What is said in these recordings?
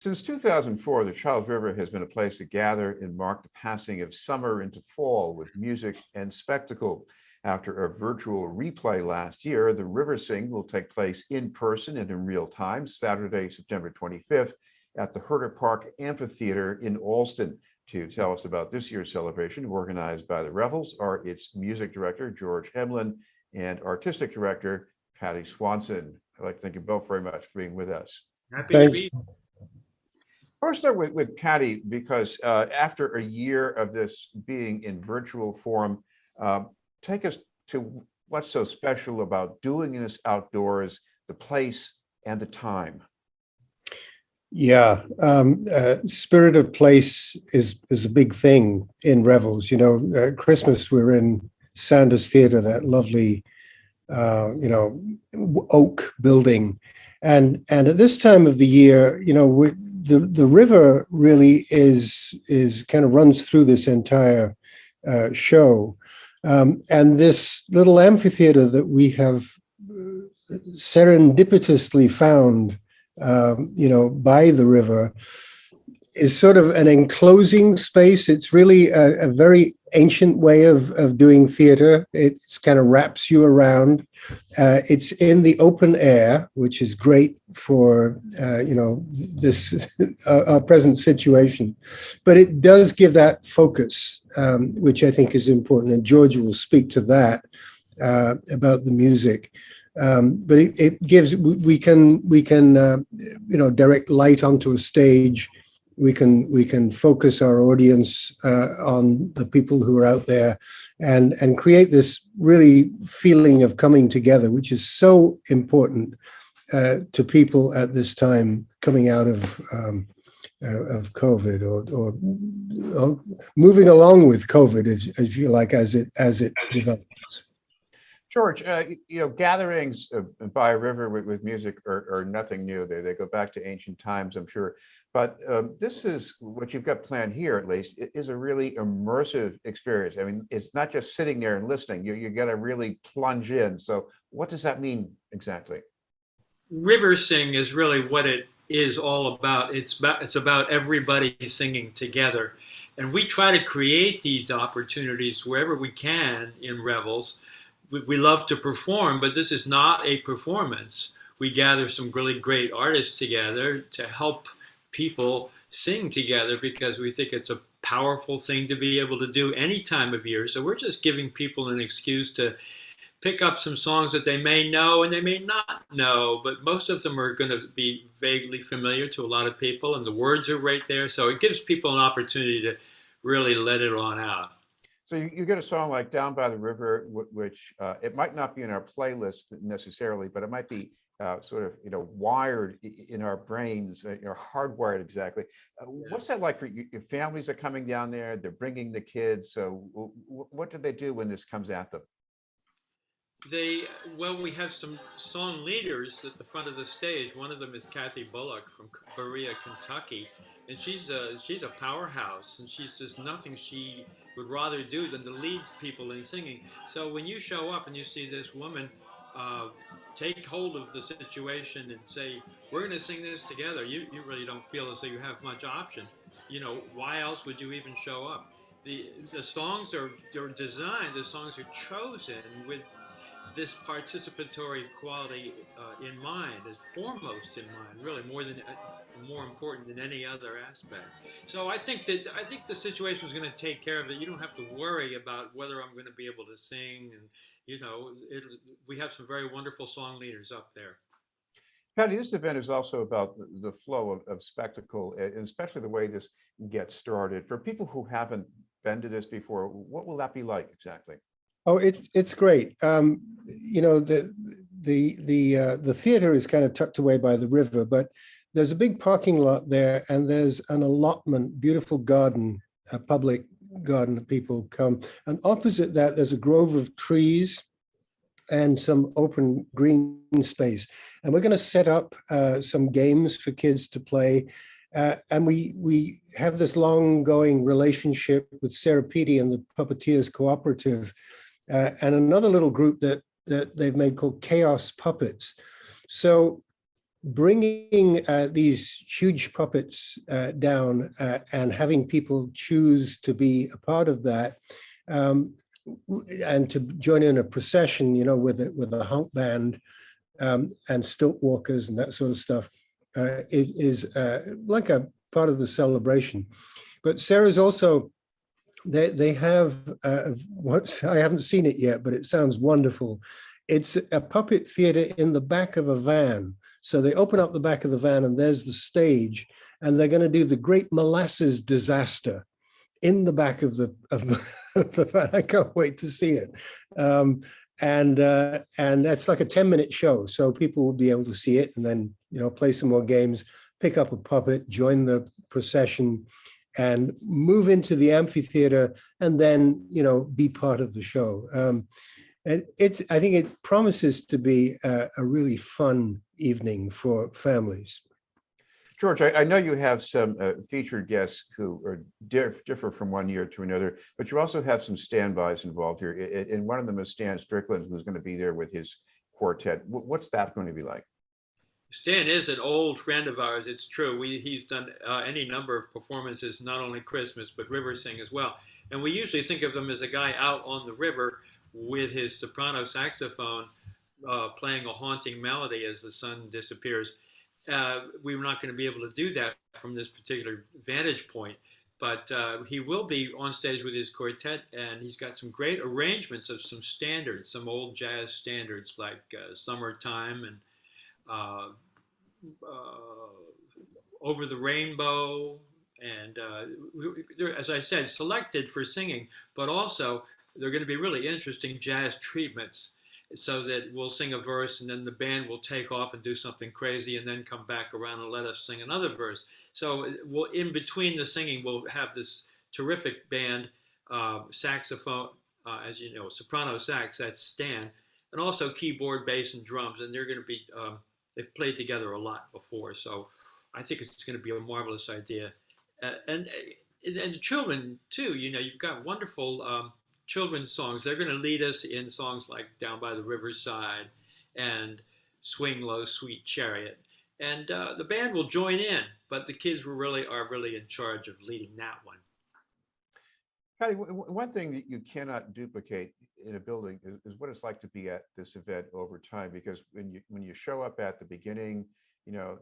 Since 2004, the Charles River has been a place to gather and mark the passing of summer into fall with music and spectacle. After a virtual replay last year, the RiverSing will take place in person and in real time Saturday, September 25th at the Herter Park Amphitheater in Allston. To tell us about this year's celebration, organized by the Revels, are its music director, George Emlen, and artistic director, Paddy Swanson. I'd like to thank you both very much for being with us. Happy to Thanks. be. First, start with Paddy, because after a year of this being in virtual form, take us to what's so special about doing this outdoors, the place and the time. Yeah, spirit of place is a big thing in Revels. You know, Christmas we're in Sanders Theatre, that lovely, oak building, and at this time of the year, the river really is kind of runs through this entire show, and this little amphitheater that we have serendipitously found by the river is sort of an enclosing space. It's really a very ancient way of doing theater. It kind of wraps you around. It's in the open air, which is great for this our present situation. But it does give that focus, which I think is important. And George will speak to that about the music. But it gives, we can direct light onto a stage. We can focus our audience on the people who are out there, and create this really feeling of coming together, which is so important to people at this time coming out of COVID, or moving along with COVID, if you like, as it develops. George, gatherings by a river with music are nothing new. They go back to ancient times, I'm sure. But this is what you've got planned here, at least, is a really immersive experience. I mean, it's not just sitting there and listening. You got to really plunge in. So what does that mean exactly? RiverSing is really what it is all about. It's about everybody singing together. And we try to create these opportunities wherever we can in Revels. We love to perform, but this is not a performance. We gather some really great artists together to help people sing together, because we think it's a powerful thing to be able to do any time of year. So we're just giving people an excuse to pick up some songs that they may know and they may not know, but most of them are going to be vaguely familiar to a lot of people, and the words are right there. So it gives people an opportunity to really let it on out. So you get a song like Down by the River, which it might not be in our playlist necessarily, but it might be sort of, wired in our brains, hardwired exactly. What's that like for you? Your families are coming down there, they're bringing the kids. So what do they do when this comes at them? We have some song leaders at the front of the stage. One of them is Kathy Bullock from Berea, Kentucky, and she's a powerhouse, and she's just nothing she would rather do than to lead people in singing. So when you show up and you see this woman take hold of the situation and say, "We're going to sing this together," you really don't feel as though you have much option. Why else would you even show up? The songs are designed. The songs are chosen with this participatory quality in mind, is foremost in mind, really more important than any other aspect. So I think the situation is going to take care of it. You don't have to worry about whether I'm going to be able to sing, and we have some very wonderful song leaders up there. Paddy, this event is also about the flow of spectacle, and especially the way this gets started. For people who haven't been to this before, what will that be like exactly? Oh, it's great. The theater is kind of tucked away by the river, but there's a big parking lot there, and there's an allotment, beautiful garden, a public garden that people come. And opposite that, there's a grove of trees and some open green space. And we're going to set up some games for kids to play. And we have this long-going relationship with Sarah Petey and the Puppeteers Cooperative, and another little group that they've made called Chaos Puppets. So bringing these huge puppets down and having people choose to be a part of that, and to join in a procession, with a hump band, and stilt walkers and that sort of stuff, is like a part of the celebration. But Sarah's also, they have what, I haven't seen it yet, but it sounds wonderful. It's a puppet theater in the back of a van. So they open up the back of the van and there's the stage, and they're going to do the Great Molasses Disaster in the back of the of the van. I can't wait to see it. And that's like a 10-minute show, so people will be able to see it and then play some more games, pick up a puppet, join the procession, and move into the amphitheater, and then be part of the show. I think it promises to be a really fun evening for families. George, I know you have some featured guests who are differ from one year to another, but you also have some standbys involved here. And one of them is Stan Strickland, who's going to be there with his quartet. What's that going to be like? Stan is an old friend of ours. It's true. He's done any number of performances, not only Christmas, but RiverSing as well. And we usually think of him as a guy out on the river with his soprano saxophone playing a haunting melody as the sun disappears. We were not going to be able to do that from this particular vantage point, but he will be on stage with his quartet, and he's got some great arrangements of some standards, some old jazz standards like Summertime and Over the Rainbow, and as I said, selected for singing, but also they're going to be really interesting jazz treatments, so that we'll sing a verse and then the band will take off and do something crazy and then come back around and let us sing another verse. So in between the singing, we'll have this terrific band, saxophone, as you know, soprano sax, that's Stan, and also keyboard, bass, and drums. And they're going to be, they've played together a lot before. So I think it's going to be a marvelous idea. And the children, too, you've got wonderful children's songs. They're going to lead us in songs like Down by the Riverside and Swing Low, Sweet Chariot. And the band will join in, but the kids are really in charge of leading that one. Paddy, one thing that you cannot duplicate in a building is what it's like to be at this event over time, because when you show up at the beginning, you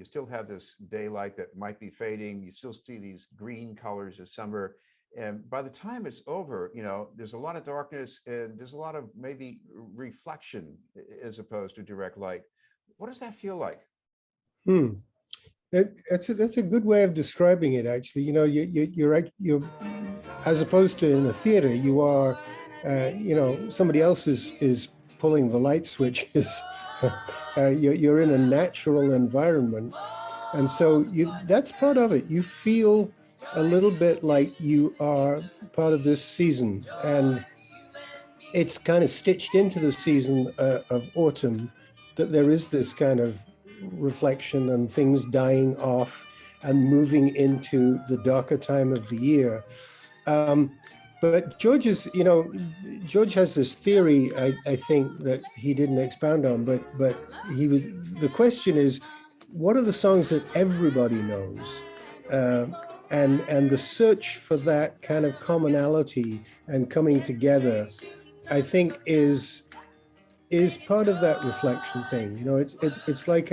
still have this daylight that might be fading. You still see these green colors of summer. And by the time it's over, there's a lot of darkness and there's a lot of maybe reflection as opposed to direct light. What does that feel like? That's a good way of describing it. Actually, you're as opposed to in a theater, you are, somebody else is pulling the light switches. You're in a natural environment, and so that's part of it. You feel a little bit like you are part of this season, and it's kind of stitched into the season of autumn that there is this kind of reflection and things dying off and moving into the darker time of the year. But George has this theory, I think, that he didn't expound on, but the question is, what are the songs that everybody knows? And the search for that kind of commonality and coming together, I think, is part of that reflection thing. It's like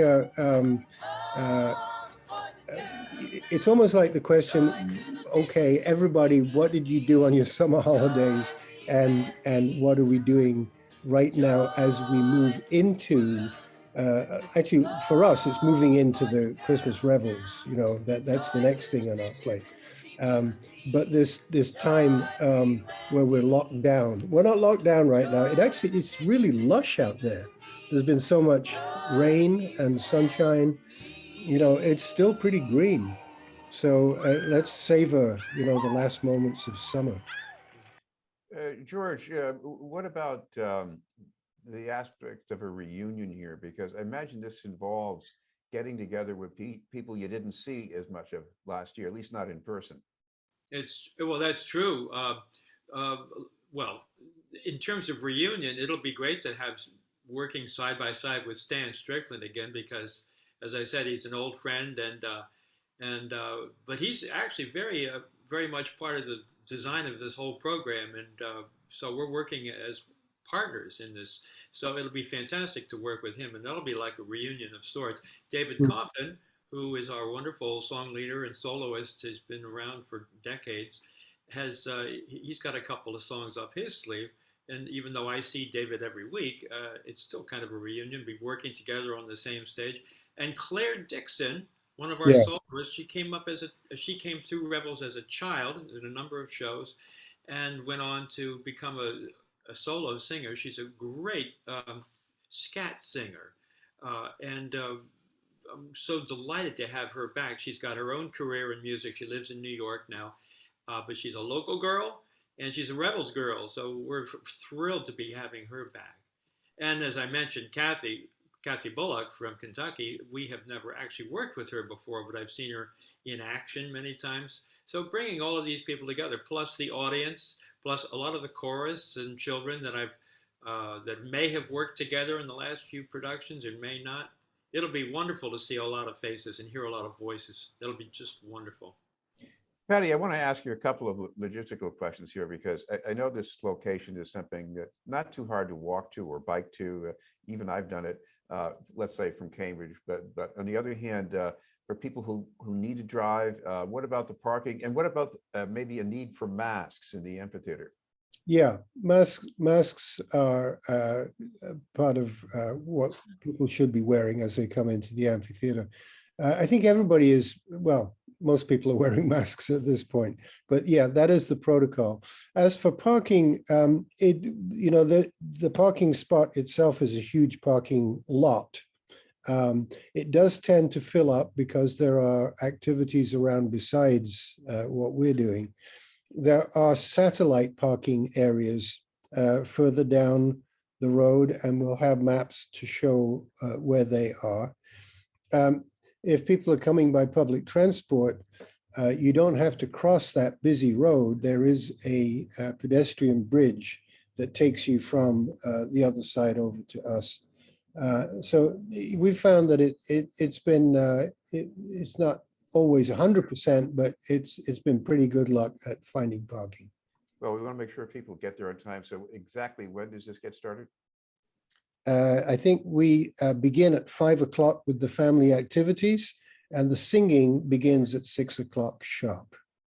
it's almost like the question, okay, everybody, what did you do on your summer holidays, and what are we doing right now as we move into actually, for us, it's moving into the Christmas Revels. That's the next thing on our plate. But this time where we're locked down. We're not locked down right now. It's really lush out there. There's been so much rain and sunshine. It's still pretty green. So let's savor, the last moments of summer. George, what about the aspect of a reunion here? Because I imagine this involves getting together with people you didn't see as much of last year, at least not in person. That's true. Well, in terms of reunion, it'll be great to have working side by side with Stan Strickland again, because as I said, he's an old friend, but he's actually very much part of the design of this whole program, and so we're working as partners in this. So it'll be fantastic to work with him, and that'll be like a reunion of sorts. David Mm. Coffin, who is our wonderful song leader and soloist, has been around for decades. He's got a couple of songs up his sleeve, and even though I see David every week, it's still kind of a reunion. Be working together on the same stage. And Claire Dixon, one of our Yeah. soloists, she came through Revels as a child in a number of shows, and went on to become a solo singer. She's a great scat singer, and I'm so delighted to have her back. She's got her own career in music. She lives in New York now, but she's a local girl and she's a Revels girl. So we're thrilled to be having her back. And as I mentioned, Kathy Bullock from Kentucky, we have never actually worked with her before, but I've seen her in action many times. So bringing all of these people together, plus the audience, plus a lot of the chorists and children that may have worked together in the last few productions and may not. It'll be wonderful to see a lot of faces and hear a lot of voices. It'll be just wonderful. Patty, I want to ask you a couple of logistical questions here because I know this location is something that not too hard to walk to or bike to. Even I've done it, let's say from Cambridge. But on the other hand, for people who need to drive, what about the parking? And what about maybe a need for masks in the amphitheater? Yeah, masks are part of what people should be wearing as they come into the amphitheater. I think everybody is, well, most people are wearing masks at this point, but yeah, that is the protocol. As for parking, the parking spot itself is a huge parking lot. It does tend to fill up because there are activities around besides what we're doing. There are satellite parking areas further down the road, and we'll have maps to show where they are. If people are coming by public transport, you don't have to cross that busy road. There is a pedestrian bridge that takes you from the other side over to us. So we've found that it's not always 100%, but it's been pretty good luck at finding parking. Well, we want to make sure people get there on time. So exactly when does this get started? I think we begin at 5 o'clock with the family activities, and the singing begins at 6 o'clock sharp.